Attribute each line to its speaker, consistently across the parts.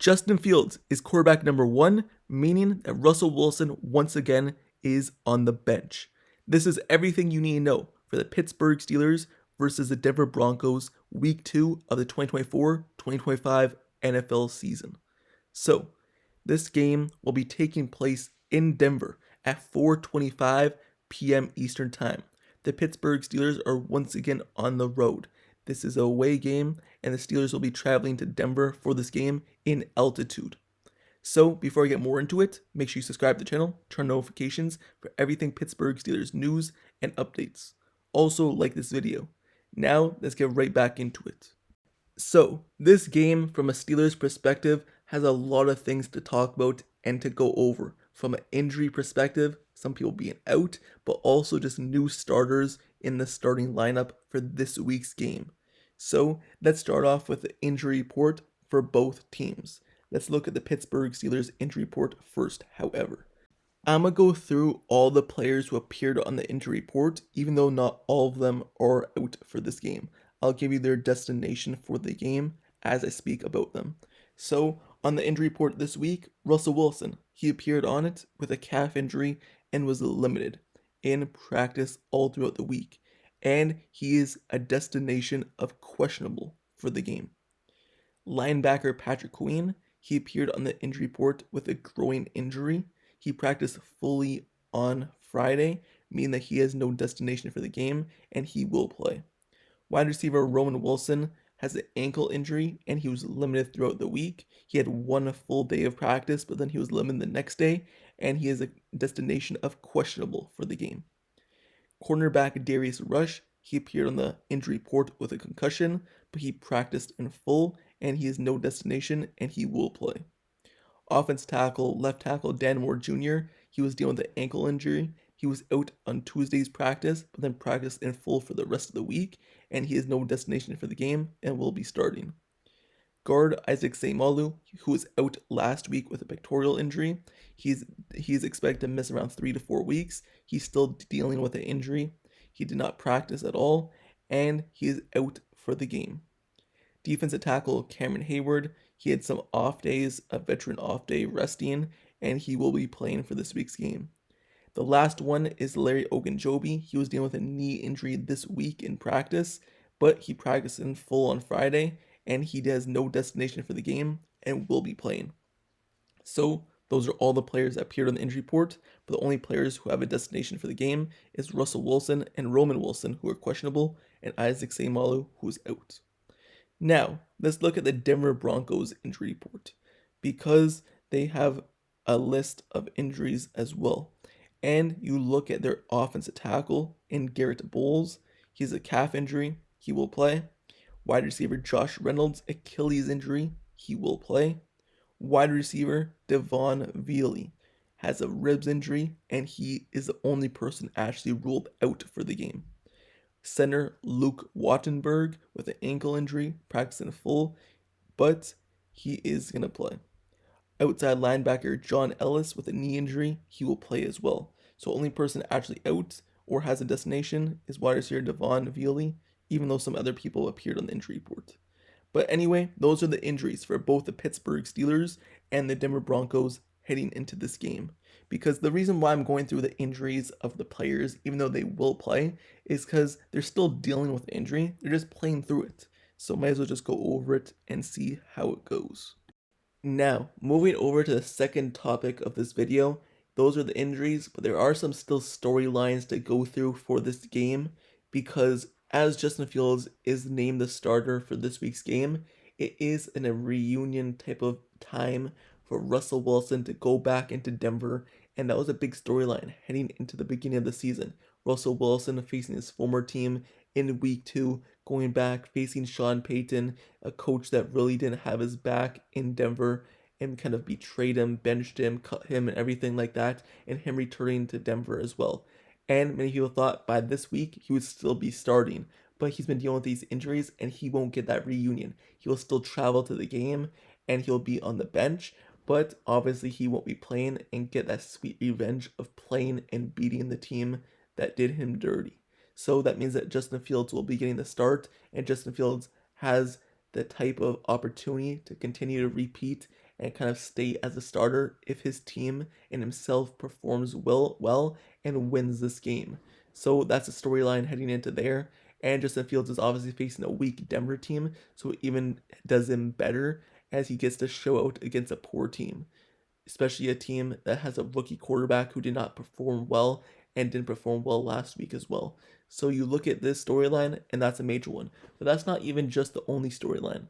Speaker 1: Justin Fields is quarterback number 1, meaning that Russell Wilson once again is on the bench. This is everything you need to know for the Pittsburgh Steelers versus the Denver Broncos Week 2 of the 2024-2025 NFL season. So, this game will be taking place in Denver at 4:25 p.m. Eastern Time. The Pittsburgh Steelers are once again on the road. This is a away game, and the Steelers will be traveling to Denver for this game in altitude. So, before I get more into it, make sure you subscribe to the channel, turn notifications for everything Pittsburgh Steelers news and updates. Also, like this video. Now, let's get right back into it. So, this game, from a Steelers perspective, has a lot of things to talk about and to go over. From an injury perspective, some people being out, but also just new starters in the starting lineup for this week's game. So, let's start off with the injury report for both teams. Let's look at the Pittsburgh Steelers injury report first, however. I'm going to go through all the players who appeared on the injury report, even though not all of them are out for this game. I'll give you their destination for the game as I speak about them. So, on the injury report this week, Russell Wilson, he appeared on it with a calf injury and was limited in practice all throughout the week. And he is a destination of questionable for the game. Linebacker Patrick Queen, he appeared on the injury report with a groin injury. He practiced fully on Friday, meaning that he has no destination for the game, and he will play. Wide receiver Roman Wilson has an ankle injury, and he was limited throughout the week. He had one full day of practice, but then he was limited the next day, and he is a destination of questionable for the game. Cornerback Darius Rush, he appeared on the injury report with a concussion, but he practiced in full, and he has no destination, and he will play. Offense tackle, left tackle Dan Moore Jr., he was dealing with an ankle injury. He was out on Tuesday's practice, but then practiced in full for the rest of the week, and he has no destination for the game and will be starting. Guard Isaac Seumalo, who was out last week with a pectoral injury, he's expected to miss around 3 to 4 weeks. He's still dealing with the injury. He did not practice at all, and he is out for the game. Defensive tackle Cameron Hayward, he had some off days, a veteran off day resting, and he will be playing for this week's game. The last one is Larry Ogunjobi. He was dealing with a knee injury this week in practice, but he practiced in full on Friday, and he has no destination for the game and will be playing. So, those are all the players that appeared on the injury report, but the only players who have a destination for the game is Russell Wilson and Roman Wilson, who are questionable, and Isaac Seumalo, who is out. Now, let's look at the Denver Broncos injury report, because they have a list of injuries as well. And you look at their offensive tackle in Garrett Bowles. He has a calf injury. He will play. Wide receiver Josh Reynolds, Achilles injury. He will play. Wide receiver Devon Veely has a ribs injury, and he is the only person actually ruled out for the game. Center Luke Wattenberg with an ankle injury, practicing full, but he is going to play. Outside linebacker John Ellis with a knee injury, he will play as well. So only person actually out or has a destination is wide receiver Devon Veely, even though some other people appeared on the injury report. But anyway, those are the injuries for both the Pittsburgh Steelers and the Denver Broncos heading into this game. Because the reason why I'm going through the injuries of the players, even though they will play, is because they're still dealing with the injury. They're just playing through it. So might as well just go over it and see how it goes. Now, moving over to the second topic of this video, those are the injuries, but there are some still storylines to go through for this game, because as Justin Fields is named the starter for this week's game, it is in a reunion type of time for Russell Wilson to go back into Denver, and that was a big storyline heading into the beginning of the season. Russell Wilson facing his former team in week 2, going back, facing Sean Payton, a coach that really didn't have his back in Denver and kind of betrayed him, benched him, cut him, and everything like that, and him returning to Denver as well. And many people thought by this week he would still be starting, but he's been dealing with these injuries and he won't get that reunion. He will still travel to the game and he'll be on the bench, but obviously he won't be playing and get that sweet revenge of playing and beating the team that did him dirty. So that means that Justin Fields will be getting the start, and Justin Fields has the type of opportunity to continue to repeat and kind of stay as a starter if his team and himself performs well and wins this game. So that's a storyline heading into there. And Justin Fields is obviously facing a weak Denver team, so it even does him better as he gets to show out against a poor team, especially a team that has a rookie quarterback who did not perform well and didn't perform well last week as well. So you look at this storyline, and that's a major one. But that's not even just the only storyline.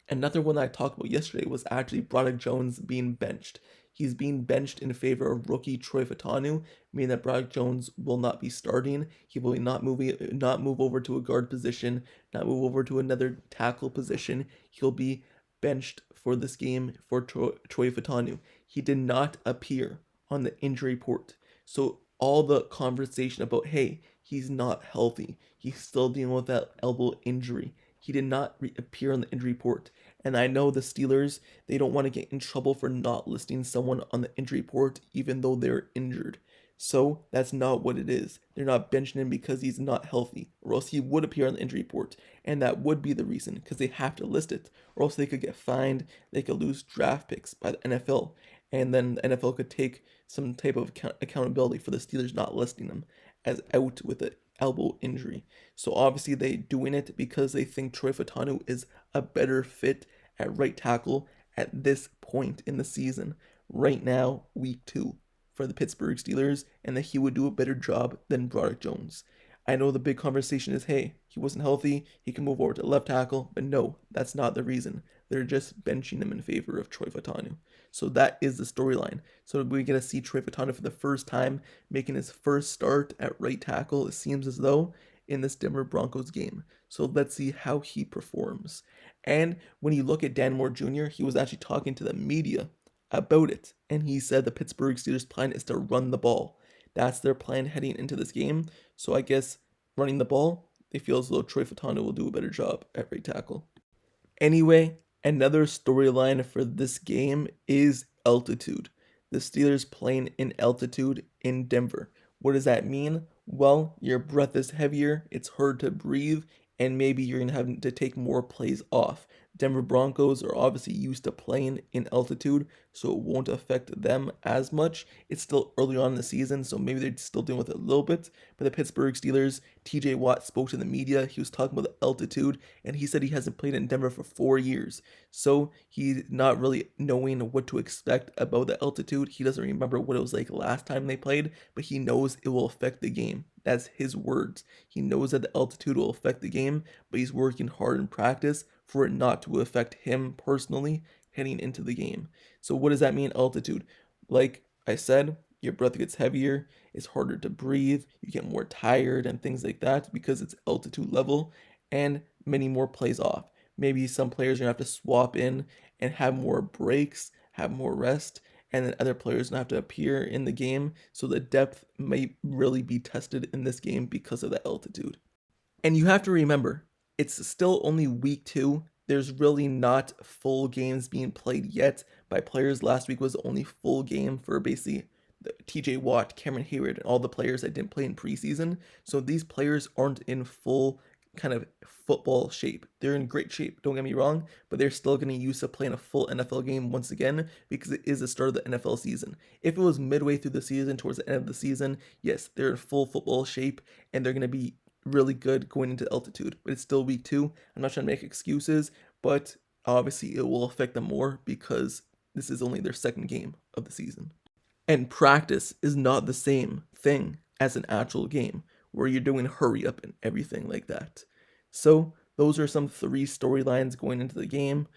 Speaker 1: Another one that I talked about yesterday was actually Broderick Jones being benched. He's being benched in favor of rookie Troy Fautanu, meaning that Broderick Jones will not be starting. He will not move over to a guard position, not move over to another tackle position. He'll be benched for this game for Troy Fautanu. He did not appear on the injury report. So all the conversation about, hey, he's not healthy, he's still dealing with that elbow injury, he did not appear on the injury report. And I know the Steelers, they don't want to get in trouble for not listing someone on the injury report even though they're injured. So that's not what it is. They're not benching him because he's not healthy, or else he would appear on the injury report. And that would be the reason, because they have to list it, or else they could get fined, they could lose draft picks by the NFL. And then the NFL could take some type of accountability for the Steelers not listing him as out with an elbow injury. So obviously they doing it because they think Troy Fautanu is a better fit at right tackle at this point in the season, right now, week 2 for the Pittsburgh Steelers, and that he would do a better job than Broderick Jones. I know the big conversation is, hey, he wasn't healthy, he can move over to left tackle, but no, that's not the reason. They're just benching him in favor of Troy Fautanu. So that is the storyline. So we get to see Troy Fautanu for the first time making his first start at right tackle, it seems as though, in this Denver Broncos game. So let's see how he performs. And when you look at Dan Moore Jr., he was actually talking to the media about it, and he said the Pittsburgh Steelers' plan is to run the ball. That's their plan heading into this game. So I guess running the ball, they feel as though Troy Fautanu will do a better job at right tackle. Anyway, another storyline for this game is altitude. The Steelers playing in altitude in Denver. What does that mean? Well, your breath is heavier, it's hard to breathe, and maybe you're going to have to take more plays off. Denver Broncos are obviously used to playing in altitude, so it won't affect them as much. It's still early on in the season, so maybe they're still dealing with it a little bit. But the Pittsburgh Steelers, TJ Watt spoke to the media. He was talking about the altitude, and he said he hasn't played in Denver for 4 years. So he's not really knowing what to expect about the altitude. He doesn't remember what it was like last time they played, but he knows it will affect the game. That's his words. He knows that the altitude will affect the game, but he's working hard in practice for it not to affect him personally heading into the game. So what does that mean, altitude? Like I said, your breath gets heavier, it's harder to breathe, you get more tired and things like that because it's altitude level, and many more plays off. Maybe some players are going to have to swap in and have more breaks, have more rest, and then other players don't have to appear in the game, so the depth may really be tested in this game because of the altitude. And you have to remember, it's still only week 2. There's really not full games being played yet by players. Last week was the only full game for basically TJ Watt, Cameron Hayward, and all the players that didn't play in preseason. So these players aren't in full kind of football shape. They're in great shape, don't get me wrong, but they're still getting used to playing a full NFL game once again because it is the start of the NFL season. If it was midway through the season, towards the end of the season, yes, they're in full football shape and they're going to be really good going into altitude, but it's still week 2. I'm not trying to make excuses, but obviously it will affect them more because this is only their second game of the season. And practice is not the same thing as an actual game where you're doing hurry up and everything like that. So those are some 3 storylines going into the game.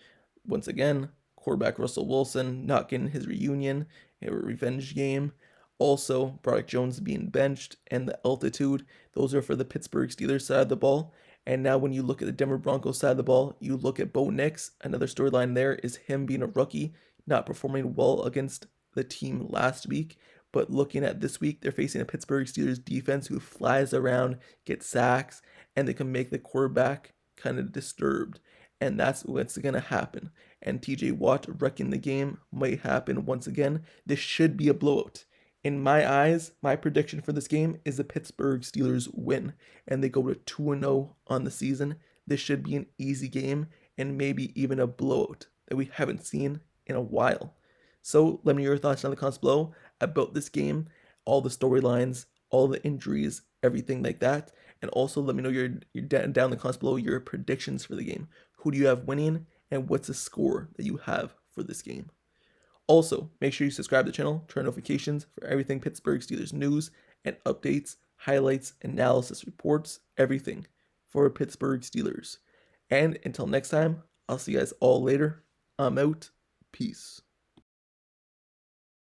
Speaker 1: Once again, quarterback Russell Wilson not getting his reunion, a revenge game. Also, Broderick Jones being benched and the altitude. Those are for the Pittsburgh Steelers side of the ball. And now when you look at the Denver Broncos side of the ball, you look at Bo Nix. Another storyline there is him being a rookie, not performing well against the team last week. But looking at this week, they're facing a Pittsburgh Steelers defense who flies around, gets sacks, and they can make the quarterback kind of disturbed. And that's what's going to happen. And TJ Watt wrecking the game might happen once again. This should be a blowout. In my eyes, my prediction for this game is the Pittsburgh Steelers win, and they go to 2-0 on the season. This should be an easy game, and maybe even a blowout that we haven't seen in a while. So let me know your thoughts down in the comments below about this game, all the storylines, all the injuries, everything like that. And also let me know your down in the comments below your predictions for the game. Who do you have winning, and what's the score that you have for this game? Also, make sure you subscribe to the channel, turn notifications for everything Pittsburgh Steelers news and updates, highlights, analysis, reports, everything for Pittsburgh Steelers. And until next time, I'll see you guys all later. I'm out. Peace.